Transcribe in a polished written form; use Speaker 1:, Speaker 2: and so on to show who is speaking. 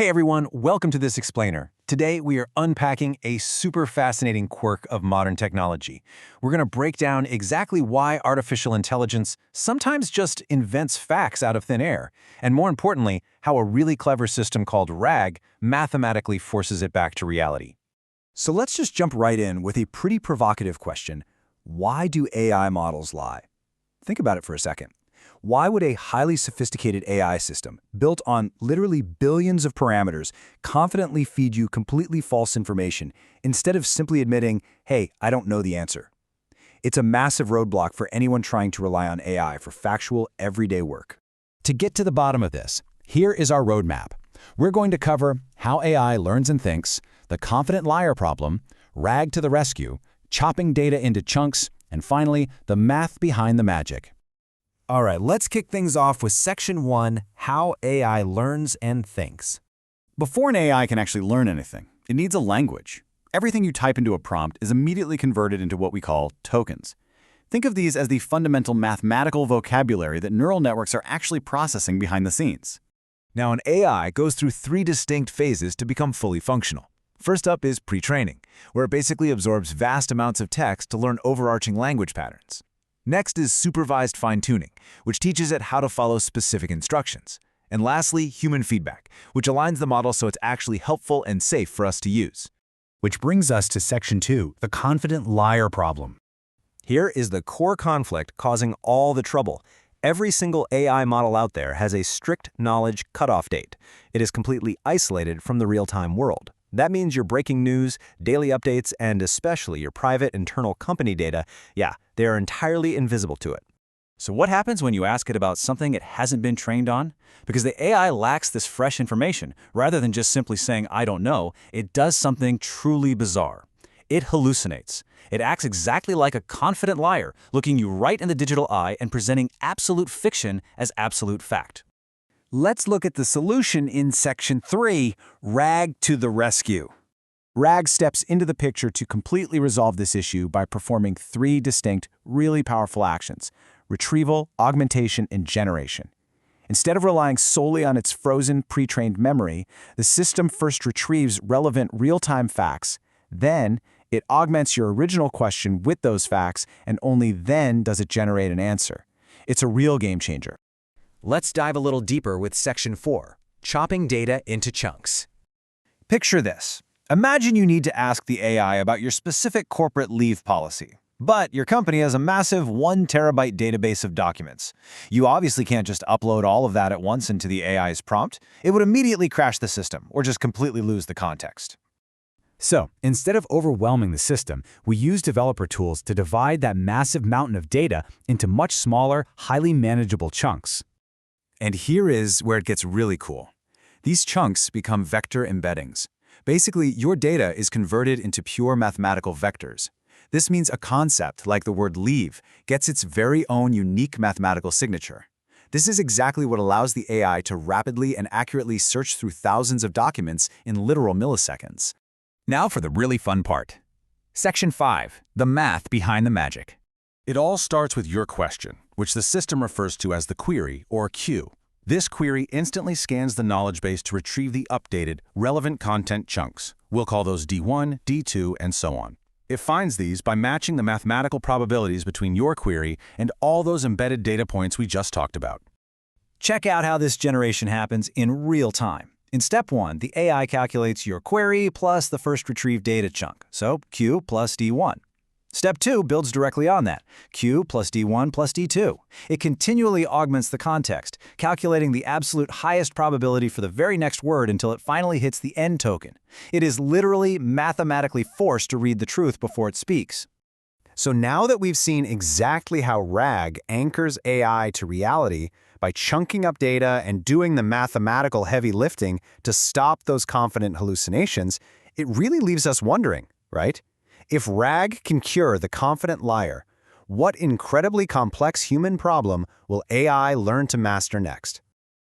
Speaker 1: Hey everyone, welcome to this explainer. Today we are unpacking a super fascinating quirk of modern technology. We're going to break down exactly why artificial intelligence sometimes just invents facts out of thin air, and more importantly, how a really clever system called RAG mathematically forces it back to reality.
Speaker 2: So let's just jump right in with a pretty provocative question. Why do AI models lie? Think about it for a second. Why would a highly sophisticated AI system, built on literally billions of parameters, confidently feed you completely false information instead of simply admitting, hey, I don't know the answer? It's a massive roadblock for anyone trying to rely on AI for factual, everyday work.
Speaker 3: To get to the bottom of this, here is our roadmap. We're going to cover how AI learns and thinks, the confident liar problem, RAG to the rescue, chopping data into chunks, and finally, the math behind the magic.
Speaker 2: All right, let's kick things off with Section 1, How AI Learns and Thinks. Before an AI can actually learn anything, it needs a language. Everything you type into a prompt is immediately converted into what we call tokens. Think of these as the fundamental mathematical vocabulary that neural networks are actually processing behind the scenes.
Speaker 1: Now, an AI goes through three distinct phases to become fully functional. First up is pre-training, where it basically absorbs vast amounts of text to learn overarching language patterns. Next is supervised fine-tuning, which teaches it how to follow specific instructions. And lastly, human feedback, which aligns the model so it's actually helpful and safe for us to use.
Speaker 2: Which brings us to Section 2, the confident liar problem.
Speaker 4: Here is the core conflict causing all the trouble. Every single AI model out there has a strict knowledge cutoff date. It is completely isolated from the real-time world. That means your breaking news, daily updates, and especially your private internal company data, they are entirely invisible to it.
Speaker 5: So what happens when you ask it about something it hasn't been trained on? Because the AI lacks this fresh information, rather than just simply saying, I don't know, it does something truly bizarre. It hallucinates. It acts exactly like a confident liar, looking you right in the digital eye and presenting absolute fiction as absolute fact.
Speaker 2: Let's look at the solution in Section 3, RAG to the rescue. RAG steps into the picture to completely resolve this issue by performing three distinct, really powerful actions: retrieval, augmentation, and generation. Instead of relying solely on its frozen, pre-trained memory, the system first retrieves relevant real-time facts, then it augments your original question with those facts, and only then does it generate an answer. It's a real game changer.
Speaker 6: Let's dive a little deeper with Section 4, chopping data into chunks.
Speaker 4: Picture this. Imagine you need to ask the AI about your specific corporate leave policy, but your company has a massive 1 terabyte database of documents. You obviously can't just upload all of that at once into the AI's prompt. It would immediately crash the system or just completely lose the context.
Speaker 2: So, instead of overwhelming the system, we use developer tools to divide that massive mountain of data into much smaller, highly manageable chunks.
Speaker 1: And here is where it gets really cool. These chunks become vector embeddings. Basically, your data is converted into pure mathematical vectors. This means a concept like the word leave gets its very own unique mathematical signature. This is exactly what allows the AI to rapidly and accurately search through thousands of documents in literal milliseconds.
Speaker 3: Now for the really fun part. Section 5, the math behind the magic.
Speaker 7: It all starts with your question, which the system refers to as the query, or queue. This query instantly scans the knowledge base to retrieve the updated, relevant content chunks. We'll call those D1, D2, and so on. It finds these by matching the mathematical probabilities between your query and all those embedded data points we just talked about.
Speaker 4: Check out how this generation happens in real time. In Step 1, the AI calculates your query plus the first retrieved data chunk, so Q plus D1. Step 2 builds directly on that, Q plus D1 plus D2. It continually augments the context, calculating the absolute highest probability for the very next word until it finally hits the end token. It is literally mathematically forced to read the truth before it speaks. So now that we've seen exactly how RAG anchors AI to reality by chunking up data and doing the mathematical heavy lifting to stop those confident hallucinations, it really leaves us wondering, right? If RAG can cure the confident liar, what incredibly complex human problem will AI learn to master next?